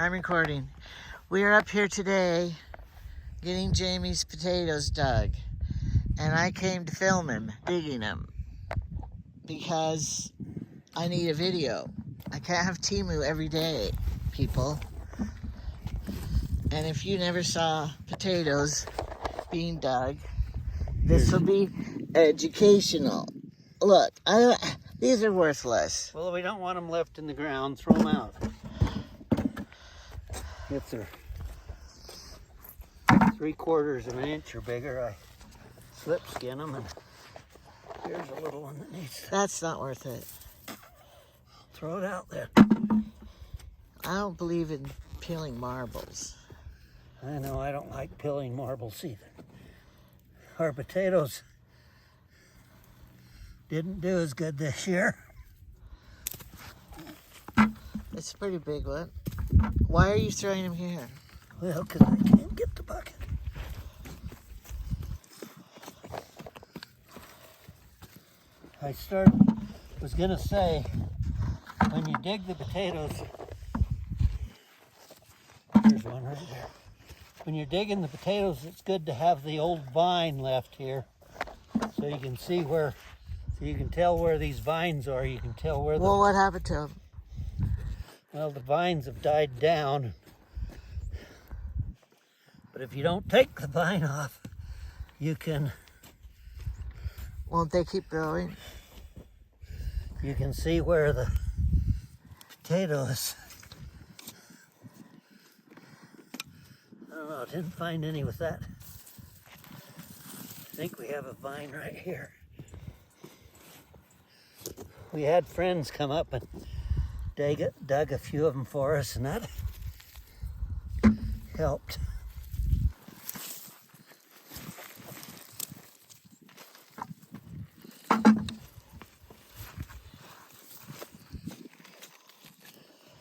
I'm recording. We are up here today getting Jamie's potatoes dug. And I came to film him digging them because I need a video. I can't have Timu every day, people. And if you never saw potatoes being dug, this will be educational. Look, these are worthless. Well, we don't want them left in the ground. Throw them out. If they're 3/4 of an inch or bigger, I slip skin them, and here's a little one that needs. That's not worth it. Throw it out there. I don't believe in peeling marbles. I know I don't like peeling marbles either. Our potatoes didn't do as good this year. It's a pretty big one. Why are you throwing them here? Well, because I can't get the bucket. Was gonna say, when you dig the potatoes, there's one right there. When you're digging the potatoes, it's good to have the old vine left here, so you can see where, so you can tell where these vines are. You can tell where Well, what happened to them? Well, the vines have died down. But if you don't take the vine off, you can... Won't they keep growing? You can see where the potato is. I don't know, I didn't find any with that. I think we have a vine right here. We had friends come up and dug a few of them for us, and that helped.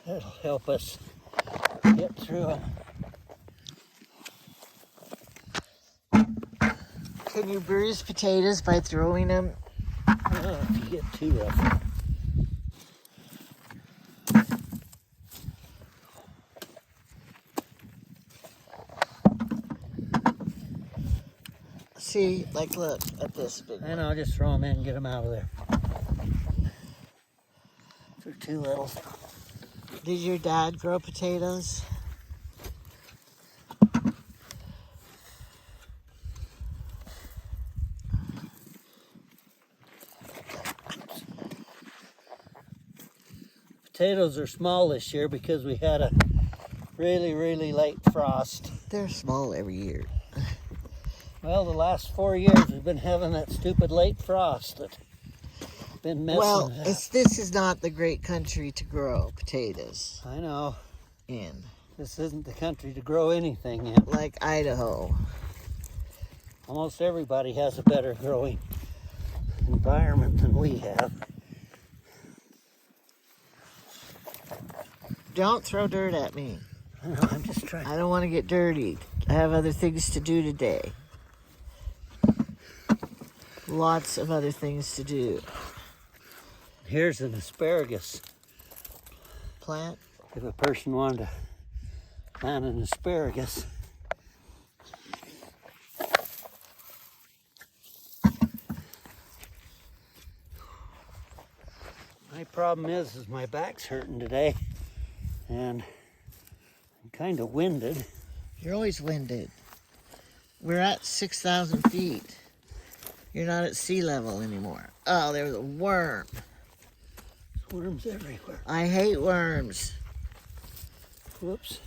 That'll help us get through them. Can you bruise potatoes by throwing them? Well, if you get too rough. See, like, look at this big one. I know, just throw them in and get them out of there. They're too little. Did your dad grow potatoes? Potatoes are small this year because we had a really, really late frost. They're small every year. Well, the last 4 years we've been having that stupid late frost that's been messing Well, it up. this is not the great country to grow potatoes I know. in. This isn't the country to grow anything in. Like Idaho. Almost everybody has a better growing environment than we have. Don't throw dirt at me. I know, I'm just trying. I don't want to get dirty. I have other things to do today. Lots of other things to do. Here's an asparagus. Plant. If a person wanted to plant an asparagus. My problem is my back's hurting today, and I'm kind of winded. You're always winded. We're at 6,000 feet. You're not at sea level anymore. Oh, there's a worm. There's worms everywhere. I hate worms. Whoops.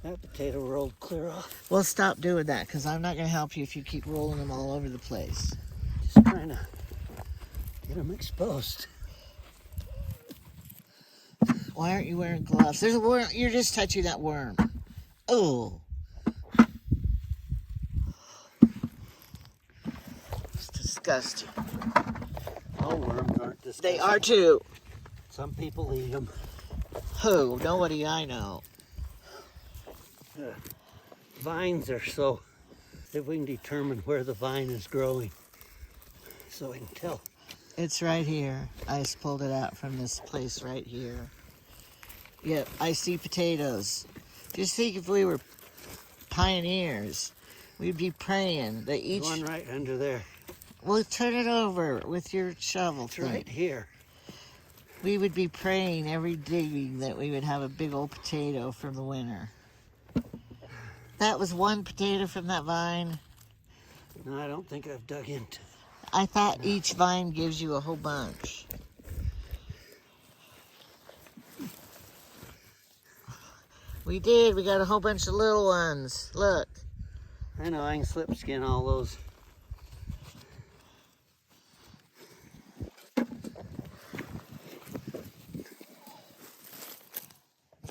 That potato rolled clear off. Well, stop doing that, because I'm not going to help you if you keep rolling them all over the place. Just trying to get them exposed. Why aren't you wearing gloves? There's a worm. You're just touching that worm. Oh. It's disgusting. All worms aren't disgusting. They are too. Some people eat them. Who? Nobody I know. Vines are so, if we can determine where the vine is growing, so we can tell. It's right here. I just pulled it out from this place right here. Yep, I see potatoes. Just think if we were pioneers, we'd be praying that each... One right under there. Well, turn it over with your shovel It's thing. right here. We would be praying every digging that we would have a big old potato from the winter. That was one potato from that vine. No, I don't think I've dug into. I thought each vine gives you a whole bunch. We did. We got a whole bunch of little ones. Look. I know, I can slip skin all those.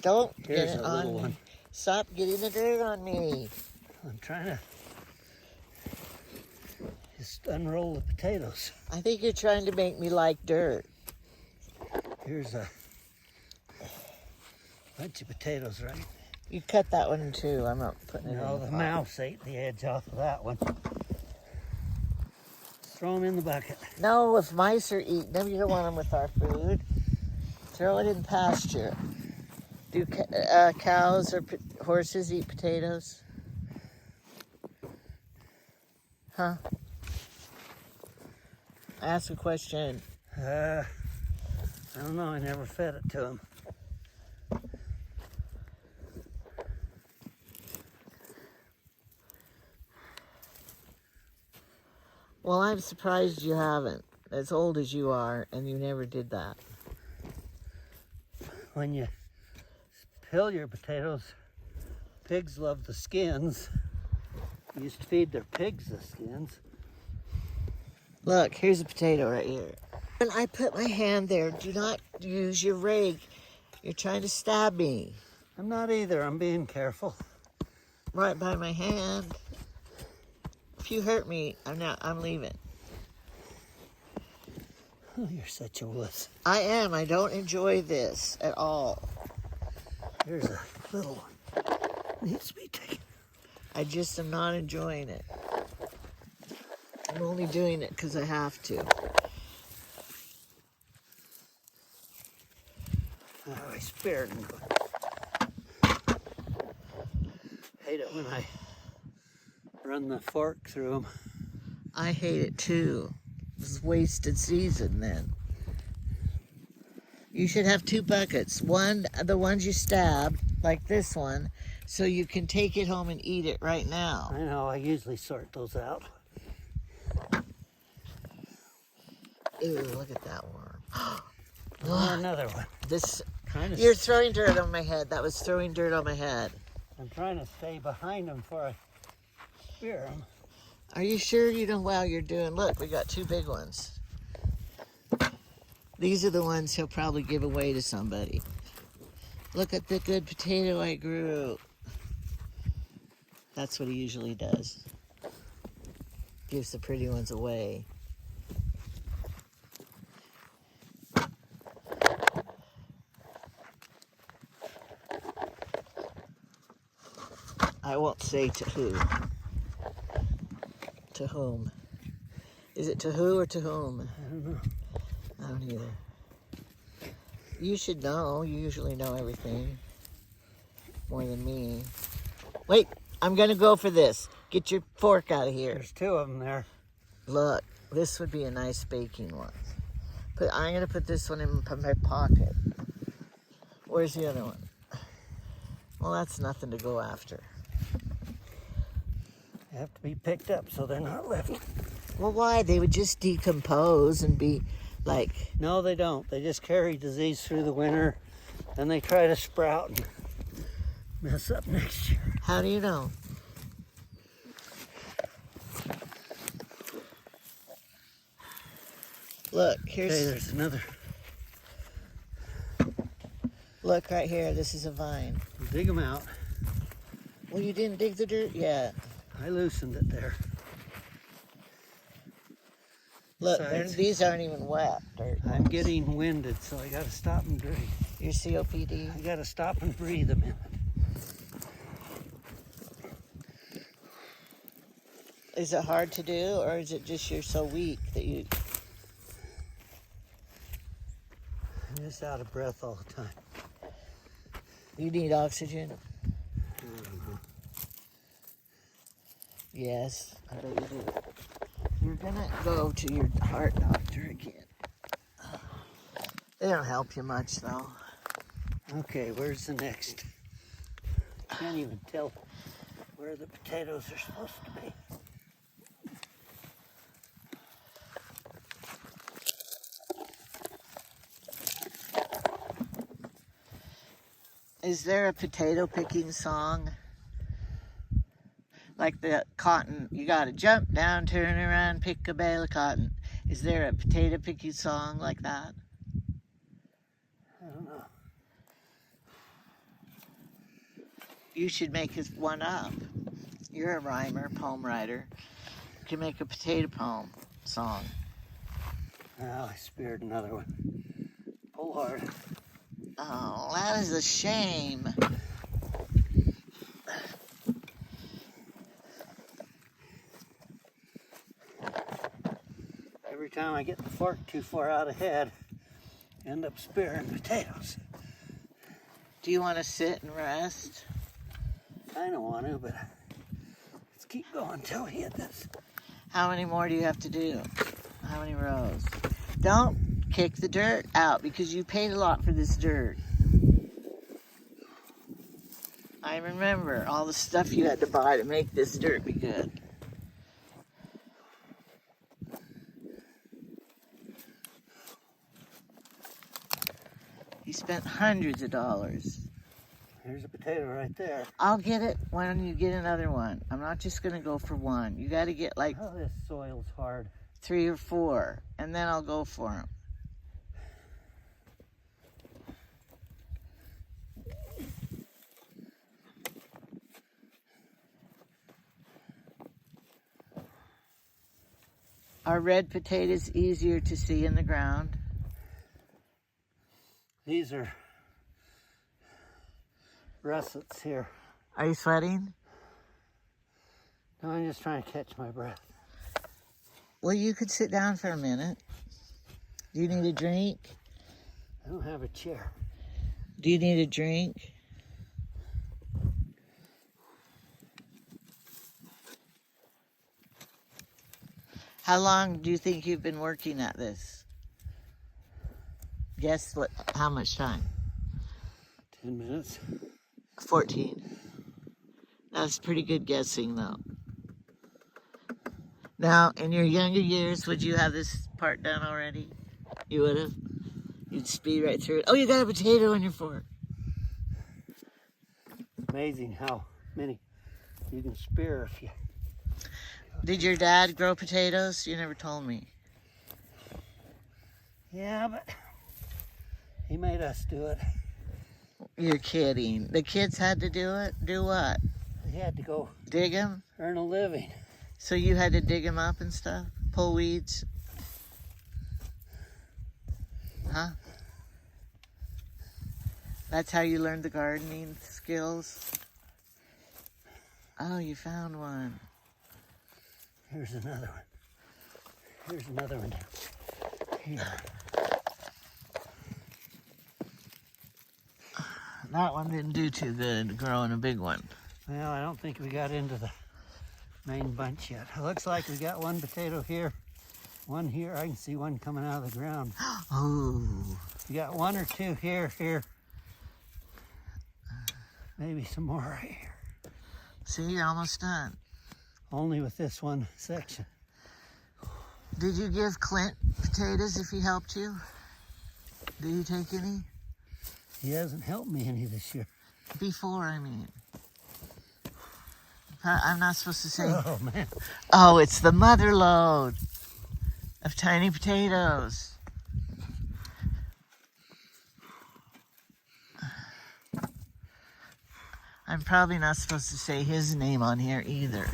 Don't Here's get it a little on me. one. Stop getting the dirt on me. I'm trying to just unroll the potatoes. I think you're trying to make me like dirt. Here's a bunch of potatoes, right? You cut that one too. I'm not putting it No, in the the pot. mouse ate the edge off of that one. Throw them in the bucket. No, if mice are eating them, you don't want them with our food. Throw it in pasture. Do cows or horses eat potatoes? Huh? Ask a question. I don't know, I never fed it to them. Well, I'm surprised you haven't. As old as you are, and you never did that. When you peel your potatoes, pigs love the skins. You used to feed their pigs the skins. Look, here's a potato right here. When I put my hand there, do not use your rake. You're trying to stab me. I'm not either, I'm being careful. Right by my hand. If you hurt me, I'm leaving. Oh, you're such a wuss. I am. I don't enjoy this at all. Here's a little one. Needs to be taken. I just am not enjoying it. I'm only doing it because I have to. Oh, I spared him. Hate it when I run the fork through them. I hate it too. It's wasted season then. You should have two buckets. One, the ones you stabbed, like this one, so you can take it home and eat it right now. I know, I usually sort those out. Ew, look at that worm. Oh, another one. This, Trying to, you're throwing dirt on my head. That was throwing dirt on my head. I'm trying to stay behind them before I spear them. Are you sure you know how you're doing? Look, we got two big ones. These are the ones he'll probably give away to somebody. Look at the good potato I grew. That's what he usually does. Gives the pretty ones away. I won't say to who. To whom? Is it to who or to whom? I don't know. I don't either. You should know. You usually know everything. More than me. Wait, I'm going to go for this. Get your fork out of here. There's two of them there. Look, this would be a nice baking one. But I'm going to put this one in my pocket. Where's the other one? Well, that's nothing to go after. They have to be picked up so they're not left. Well, why? They would just decompose and be like... No, they don't. They just carry disease through the winter, and they try to sprout and mess up next year. How do you know? Look, here's... Okay, there's another. Look right here. This is a vine. Dig them out. Well, you didn't dig the dirt yet. I loosened it there. Look, Besides, these aren't even wet dirt. I'm getting winded, so I gotta stop and breathe. Your COPD? I gotta stop and breathe a minute. Is it hard to do, or is it just you're so weak that you... I'm just out of breath all the time. You need oxygen? Yes, I bet you do. You're gonna go to your heart doctor again. They don't help you much though. Okay, where's the next? Can't even tell where the potatoes are supposed to be. Is there a potato picking song? Like the cotton, you gotta jump down, turn around, pick a bale of cotton. Is there a potato picking song like that? I don't know. You should make one up. You're a rhymer, poem writer. You can make a potato poem song. Oh, I speared another one. Pull hard. Oh, that is a shame. Every time I get the fork too far out ahead, I end up spearing potatoes. Do you want to sit and rest? I don't want to, but let's keep going till we hit this. How many more do you have to do? How many rows? Don't kick the dirt out because you paid a lot for this dirt. I remember all the stuff you had to buy to make this dirt be good. You spent hundreds of dollars. There's a potato right there. I'll get it when you get another one. I'm not just going to go for one. You got to get like Oh, this soil's hard. 3 or 4, and then I'll go for them. Are red potatoes easier to see in the ground? These are russets here. Are you sweating? No, I'm just trying to catch my breath. Well, you could sit down for a minute. Do you need a drink? I don't have a chair. Do you need a drink? How long do you think you've been working at this? Guess what? How much time? 10 minutes. 14. That's pretty good guessing, though. Now, in your younger years, would you have this part done already? You would have? You'd speed right through it. Oh, you got a potato on your fork. Amazing how many you can spear if you... Did your dad grow potatoes? You never told me. Yeah, but he made us do it. You're kidding. The kids had to do it? Do what? He had to go Dig them? earn a living. So you had to dig them up and stuff? Pull weeds? Huh? That's how you learned the gardening skills? Oh, you found one. Here's another one. Here's another one. Here. That one didn't do too good growing a big one. Well, I don't think we got into the main bunch yet. It looks like we got one potato here, one here. I can see one coming out of the ground. Oh. We got 1 or 2 here. Maybe some more right here. See, you're almost done. Only with this one section. Did you give Clint potatoes if he helped you? Did you take any? He hasn't helped me any this year. Before, I mean. I'm not supposed to say. Oh, man. Oh, it's the mother load of tiny potatoes. I'm probably not supposed to say his name on here either.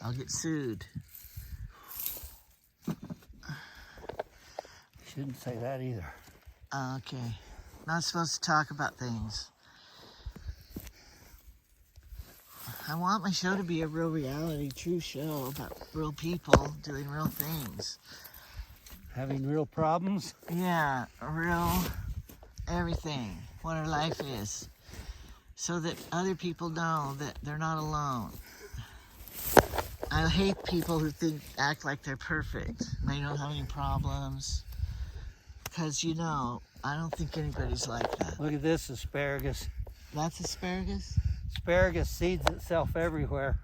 I'll get sued. Shouldn't say that either. Okay. Not supposed to talk about things. I want my show to be a real reality, true show about real people doing real things. Having real problems? Yeah, real everything, what our life is, so that other people know that they're not alone. I hate people who act like they're perfect. They don't have any problems. Because, you know, I don't think anybody's like that. Look at this asparagus. That's asparagus? Asparagus seeds itself everywhere.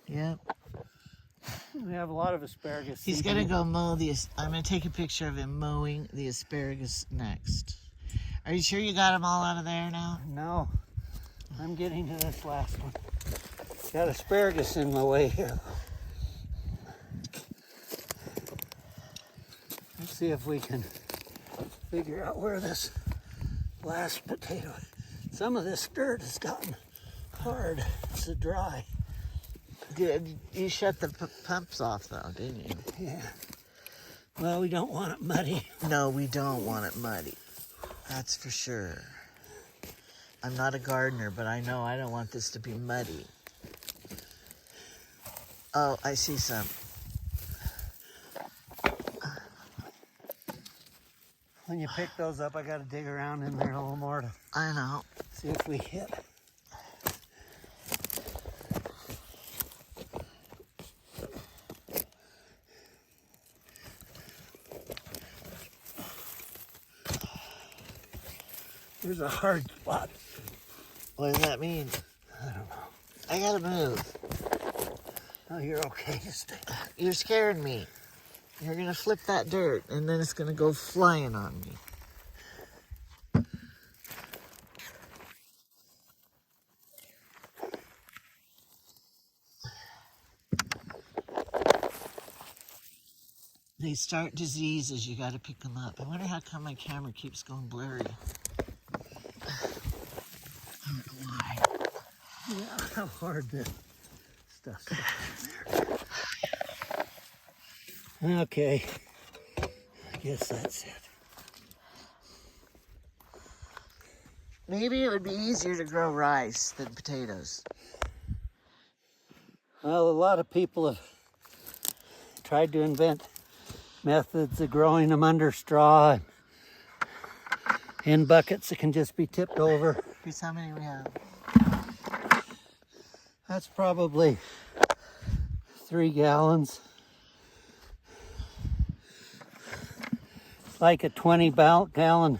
Yep. We have a lot of asparagus. He's going to go mow I'm going to take a picture of him mowing the asparagus next. Are you sure you got them all out of there now? No. I'm getting to this last one. Got asparagus in my way here. Let's see if we can figure out where this last potato. Some of this dirt has gotten hard. It's dry. You shut the pumps off though, didn't you? Yeah. Well, we don't want it muddy. No, we don't want it muddy. That's for sure. I'm not a gardener, but I know I don't want this to be muddy. Oh, I see some. When you pick those up, I got to dig around in there a little more to I know. see if we hit. There's a hard spot. What does that mean? I don't know. I gotta move. Oh, you're okay. Just stay. You're scaring me. You're gonna flip that dirt and then it's gonna go flying on me. They start diseases, you gotta pick them up. I wonder how come my camera keeps going blurry. I don't know why. Yeah, how hard this stuff's in there. Okay. I guess that's it. Maybe it would be easier to grow rice than potatoes. Well, a lot of people have tried to invent methods of growing them under straw and in buckets that can just be tipped over. Here's how many we have. That's probably 3 gallons. Like a 20 pound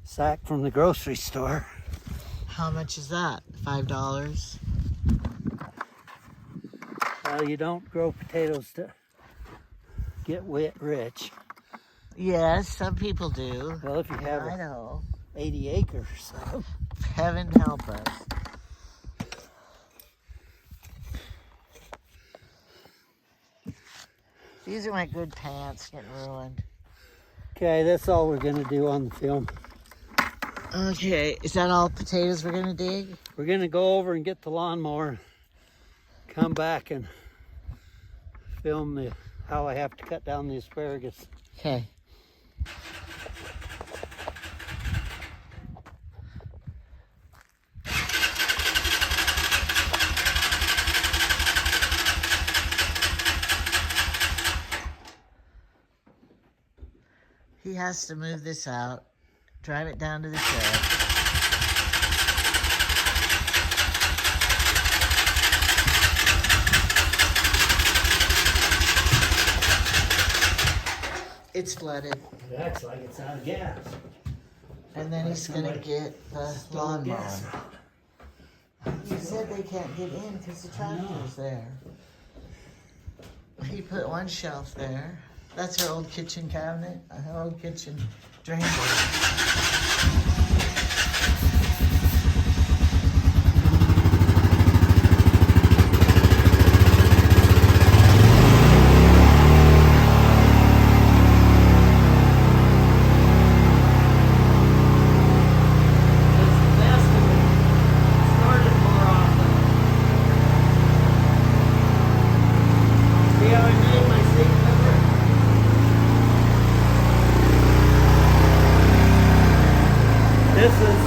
sack from the grocery store. How much is that? $5? Well, you don't grow potatoes to get rich. Yes, some people do. Well, if you have I know. 80 acres, so. Heaven help us. These are my good pants getting ruined. Okay, that's all we're gonna do on the film. Okay, is that all potatoes we're gonna dig? We're gonna go over and get the lawnmower, come back and film how I have to cut down the asparagus. Okay. He has to move this out, drive it down to the shed. It's flooded. It acts like it's out of gas. And then he's gonna get the lawnmower. You said they can't get in because the tractor's there. He put one shelf there. That's her old kitchen cabinet, her old kitchen drain board. This is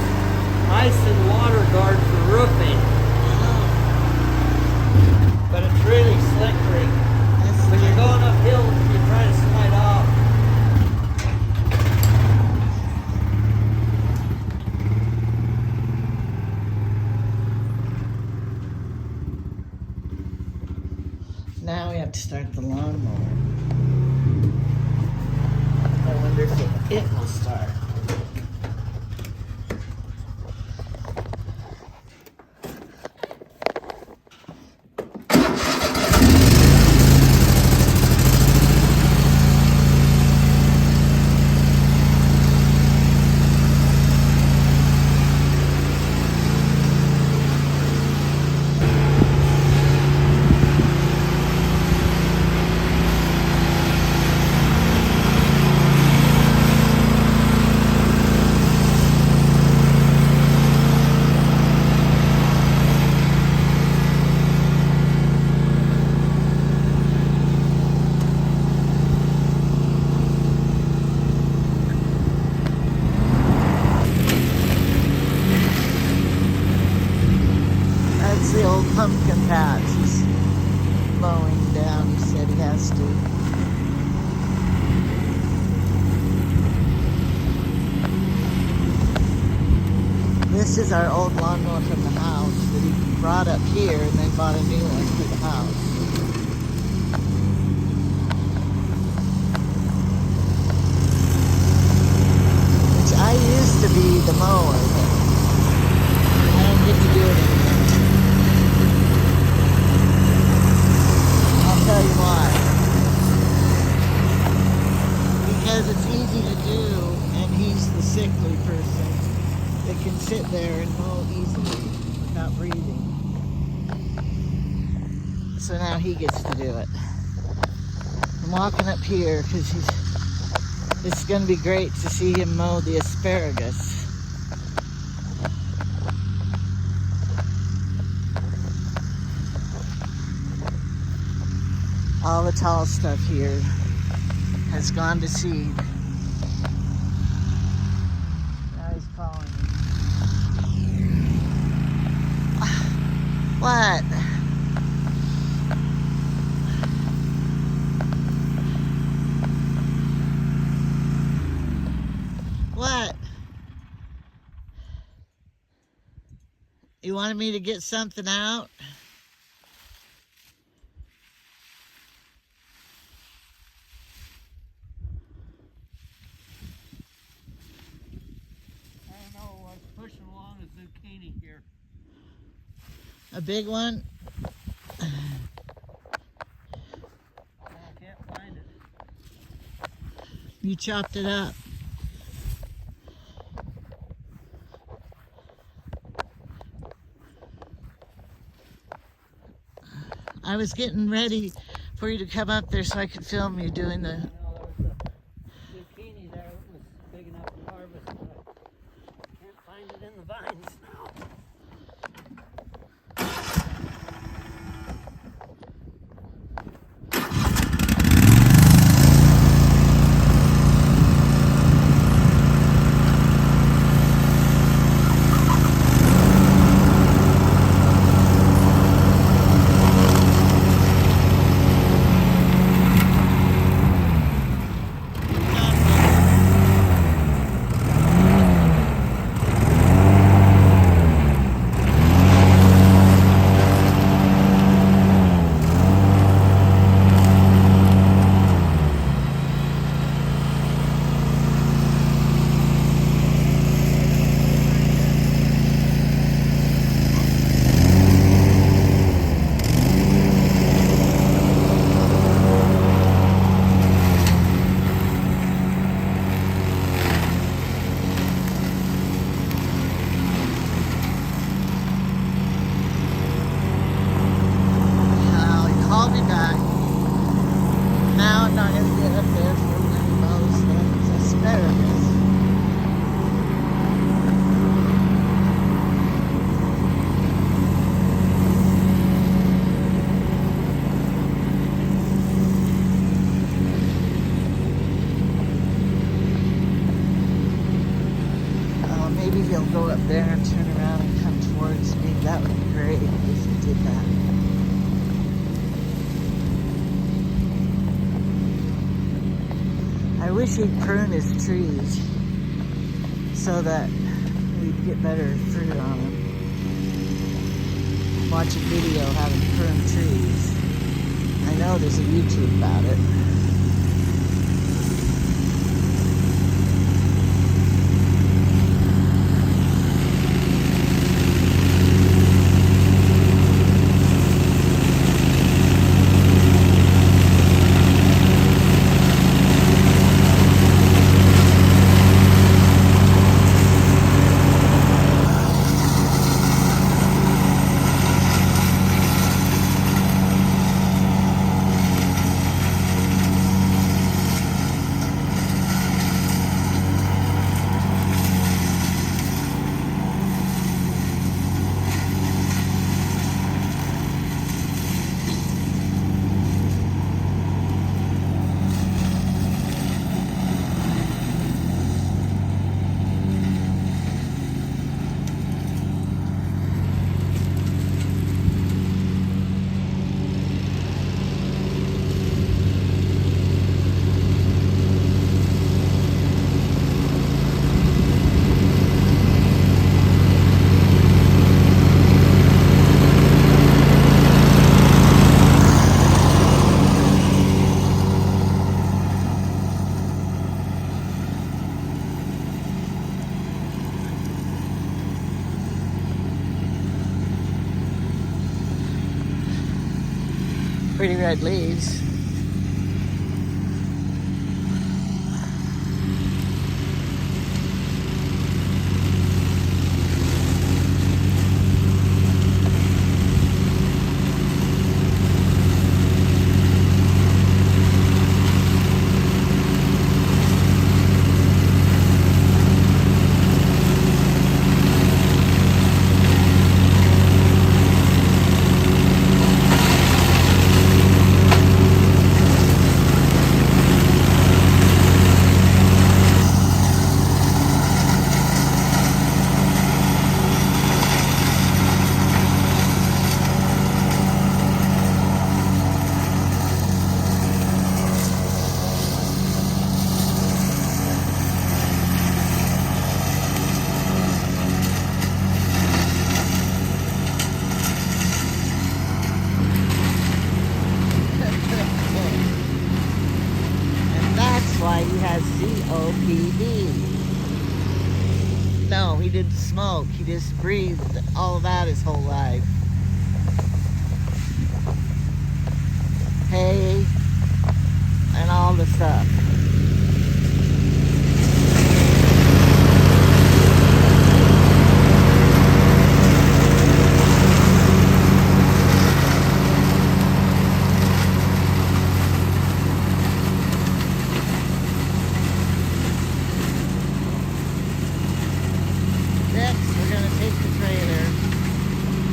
ice and water guard for roofing, but it's really slippery. When you're going uphill, you try to slide off. to start the lawnmower. I wonder if it will start. That's the old pumpkin patch. He's mowing down. He said he has to. This is our old lawnmower from the house that he brought up here and then bought a new one for the house. Which I used to be the mower, but I don't get to do it anymore. I'll tell you why. Because it's easy to do, and he's the sickly person that can sit there and mow easily without breathing. So now he gets to do it. I'm walking up here because it's going to be great to see him mow the asparagus. All the tall stuff here has gone to seed. Now he's calling me. What? What? You wanted me to get something out? Pushing along a zucchini here. A big one? I can't find it. You chopped it up. I was getting ready for you to come up there so I could film you doing the... You know, there was a zucchini there that was big enough to harvest, but I can't find it in the vines now. He'll go up there and turn around and come towards me. That would be great if he did that. I wish he'd prune his trees so that we'd get better fruit on them. Watch a video how to prune trees. I know there's a YouTube about it. Pretty red leaves. Why he has COPD. No, he didn't smoke. He just breathed all that his whole life. Hay and all the stuff.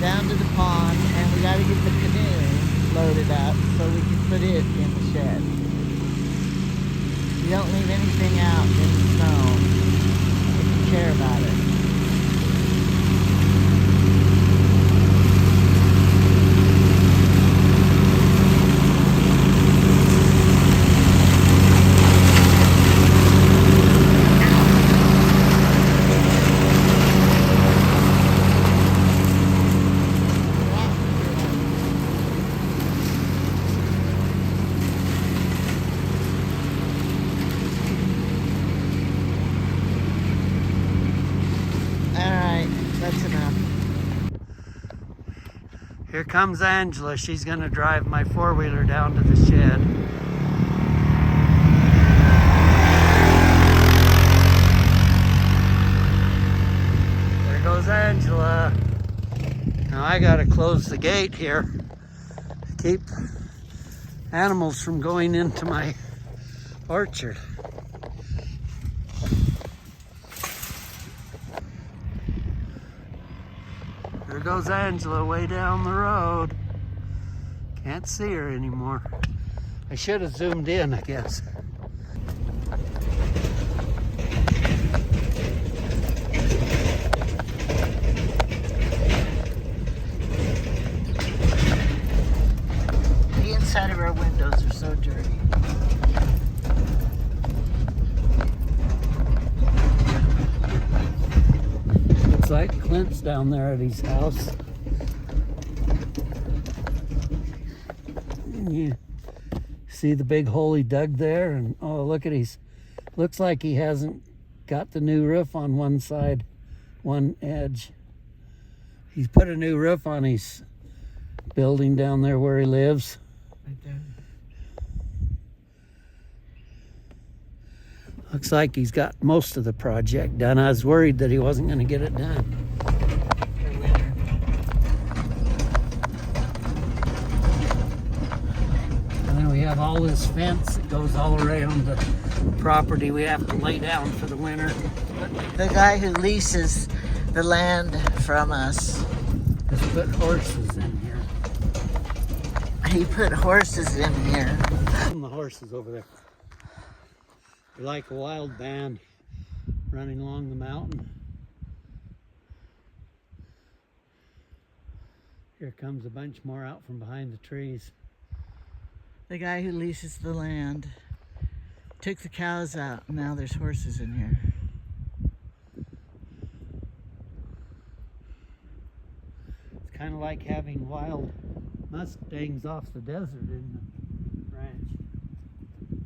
Down to the pond, and we got to get the canoe loaded up so we can put it in the shed. You don't leave anything out in the snow if you care about it. That's enough. Here comes Angela. She's going to drive my four-wheeler down to the shed. There goes Angela. Now I got to close the gate here to keep animals from going into my orchard. There goes Angela way down the road. Can't see her anymore. I should have zoomed in, I guess. The inside of our windows are so dirty. Looks like Clint's down there at his house. Yeah. See the big hole he dug there? And oh, look at looks like he hasn't got the new roof on one side, one edge. He's put a new roof on his building down there where he lives. Right there. Looks like he's got most of the project done. I was worried that he wasn't going to get it done. And then we have all this fence that goes all around the property we have to lay down for the winter. The guy who leases the land from us, Just put horses in here. he put horses in here. And the horses over there. They're like a wild band running along the mountain. Here comes a bunch more out from behind the trees. The guy who leases the land took the cows out, and now there's horses in here. It's kind of like having wild mustangs off the desert in the ranch.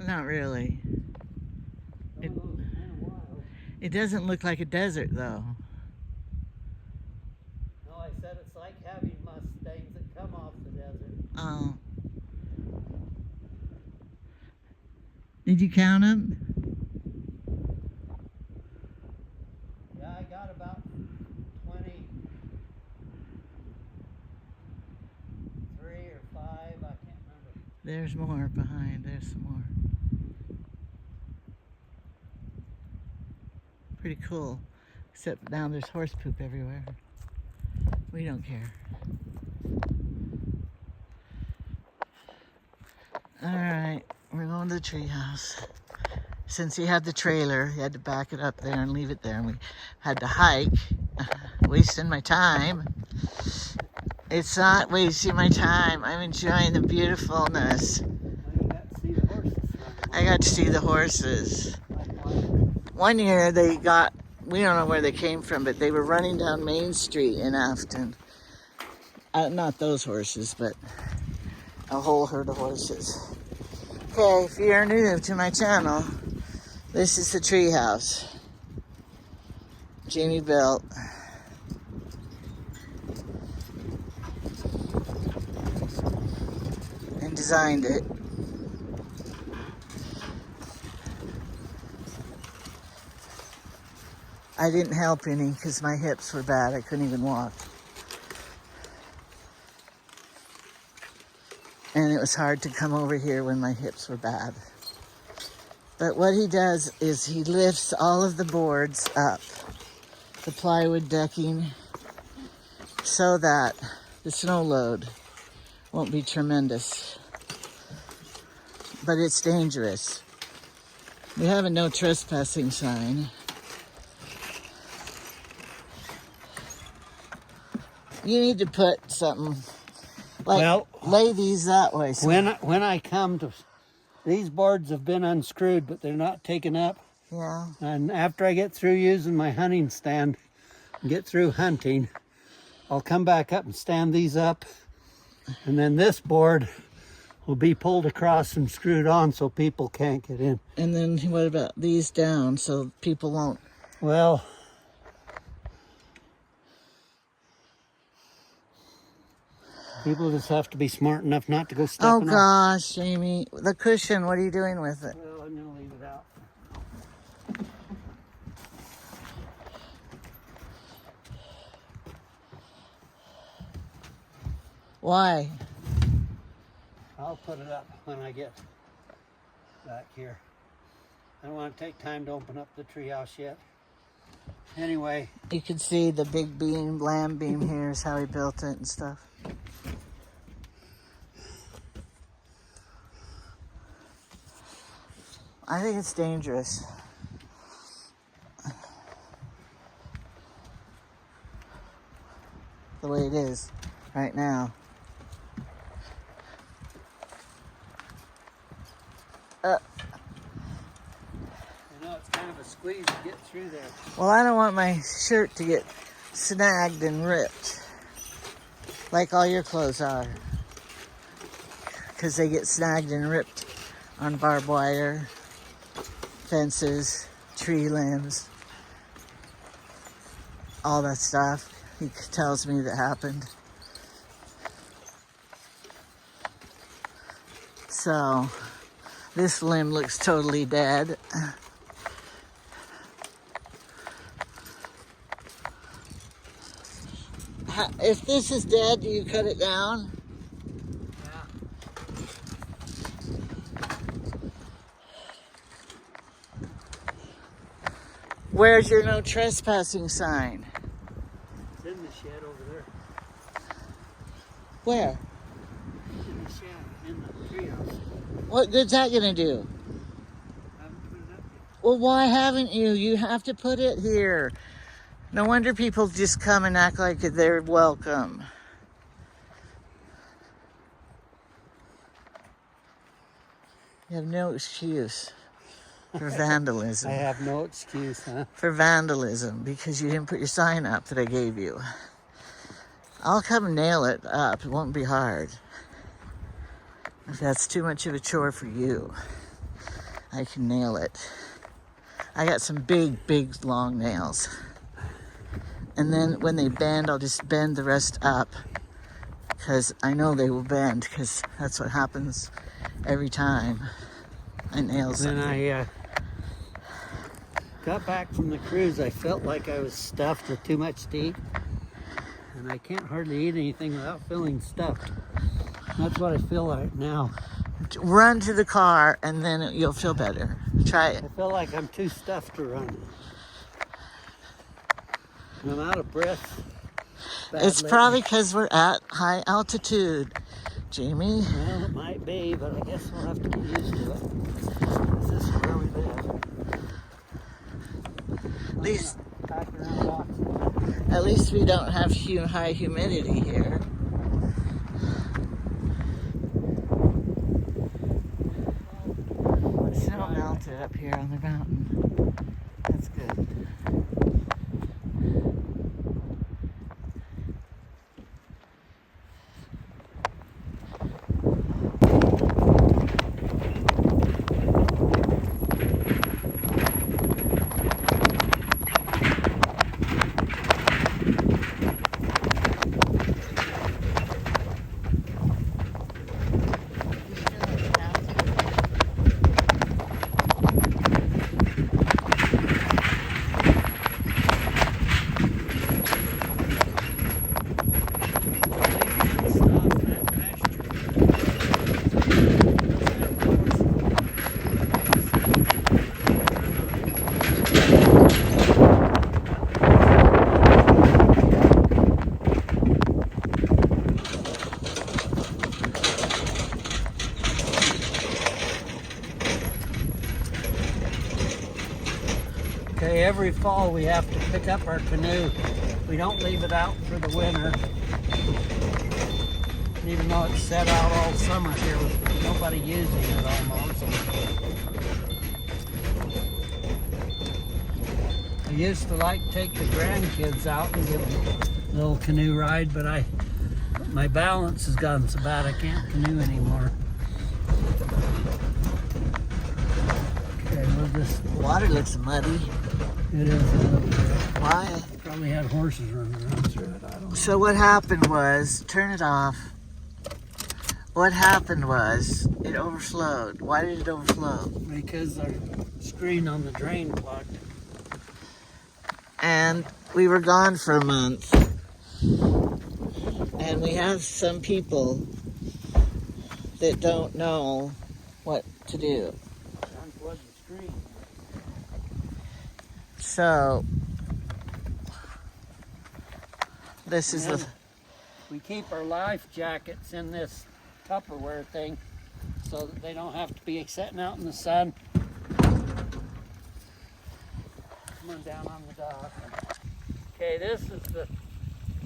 Not really. Some of those are kind of wild. It doesn't look like a desert, though. No, I said it's like having mustangs that come off the desert. Oh. Did you count them? Yeah, I got about 23 or 5, I can't remember. There's more behind. There's some more. Pretty cool. Except now there's horse poop everywhere. We don't care. Alright, we're going to the treehouse. Since he had the trailer, he had to back it up there and leave it there. And we had to hike. Wasting my time. It's not wasting my time. I'm enjoying the beautifulness. I got to see the horses. One year they got, we don't know where they came from, but they were running down Main Street in Afton. Not those horses, but a whole herd of horses. Okay, if you're new to my channel, this is the treehouse Jamie built. And designed it. I didn't help any because my hips were bad. I couldn't even walk. And it was hard to come over here when my hips were bad. But what he does is he lifts all of the boards up, the plywood decking, so that the snow load won't be tremendous. But it's dangerous. We have a no trespassing sign. You need to put something, like, well, lay these that way. So when I come to, these boards have been unscrewed, but they're not taken up. yeah. And after I get through using my hunting stand and get through hunting, I'll come back up and stand these up. And then this board will be pulled across and screwed on so people can't get in. And then what about these down so people won't? Well, people just have to be smart enough not to go stepping Oh on. gosh, Jamie, the cushion, what are you doing with it? Well, I'm gonna leave it out. Why? I'll put it up when I get back here. I don't want to take time to open up the treehouse yet. Anyway. You can see the big beam, lamb beam here is how he built it and stuff. I think it's dangerous. The way it is right now. You know, it's kind of a squeeze to get through there. Well, I don't want my shirt to get snagged and ripped like all your clothes are, because they get snagged and ripped on barbed wire, fences, tree limbs, all that stuff. He tells me that happened. So this limb looks totally dead. If this is dead, do you cut it down? Yeah. Where's your no trespassing sign? It's in the shed over there. Where? In the shed, in the treehouse. What good's that gonna do? I haven't put it up yet. Well, why haven't you? You have to put it here. No wonder people just come and act like they're welcome. You have no excuse for vandalism. I have no excuse, huh? For vandalism because you didn't put your sign up that I gave you. I'll come and nail it up. It won't be hard. If that's too much of a chore for you, I can nail it. I got some big, big, long nails. And then when they bend, I'll just bend the rest up because I know they will bend because that's what happens every time I nail something. Then I got back from the cruise. I felt like I was stuffed with too much to eat. And I can't hardly eat anything without feeling stuffed. That's what I feel like now. Run to the car and then you'll feel better. Try it. I feel like I'm too stuffed to run. And I'm out of breath. It's probably because we're at high altitude, Jamie. Well, it might be, but I guess we'll have to get used to it. This is where we live. At least we don't have high humidity here. Snow melted up here on the mountain. That's good. Okay, every fall we have to pick up our canoe. We don't leave it out for the winter. Even though it's set out all summer here with nobody using it almost. I used to like to take the grandkids out and give them a little canoe ride, but my balance has gotten so bad I can't canoe anymore. Okay, we'll just... Water looks muddy. It is a little bit. Why? Probably had horses running around through it. I don't know. So what happened was, turn it off. What happened was, it overflowed. Why did it overflow? Because our screen on the drain plugged. And we were gone for a month. And we have some people that don't know what to do. Unplug the screen. So, this is the... We keep our life jackets in this Tupperware thing so that they don't have to be sitting out in the sun. Come on down on the dock. Okay, this is the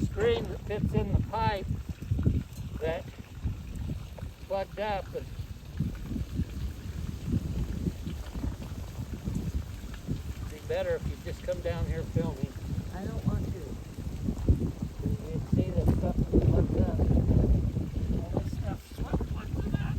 screen that fits in the pipe that plugged up. And it'd be better if you just come down here filming. I don't want to. You can see the stuff that's plugged up. All this stuff's plugged to that.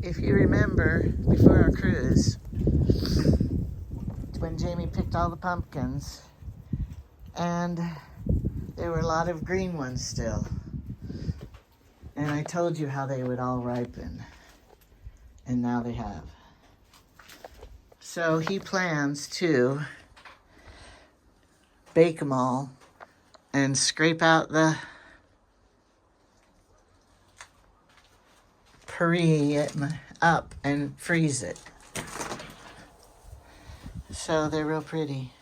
If you remember, before our cruise, when Jamie picked all the pumpkins, and there were a lot of green ones still. And I told you how they would all ripen. And now they have. So he plans to bake them all and scrape out the puree up and freeze it. So they're real pretty.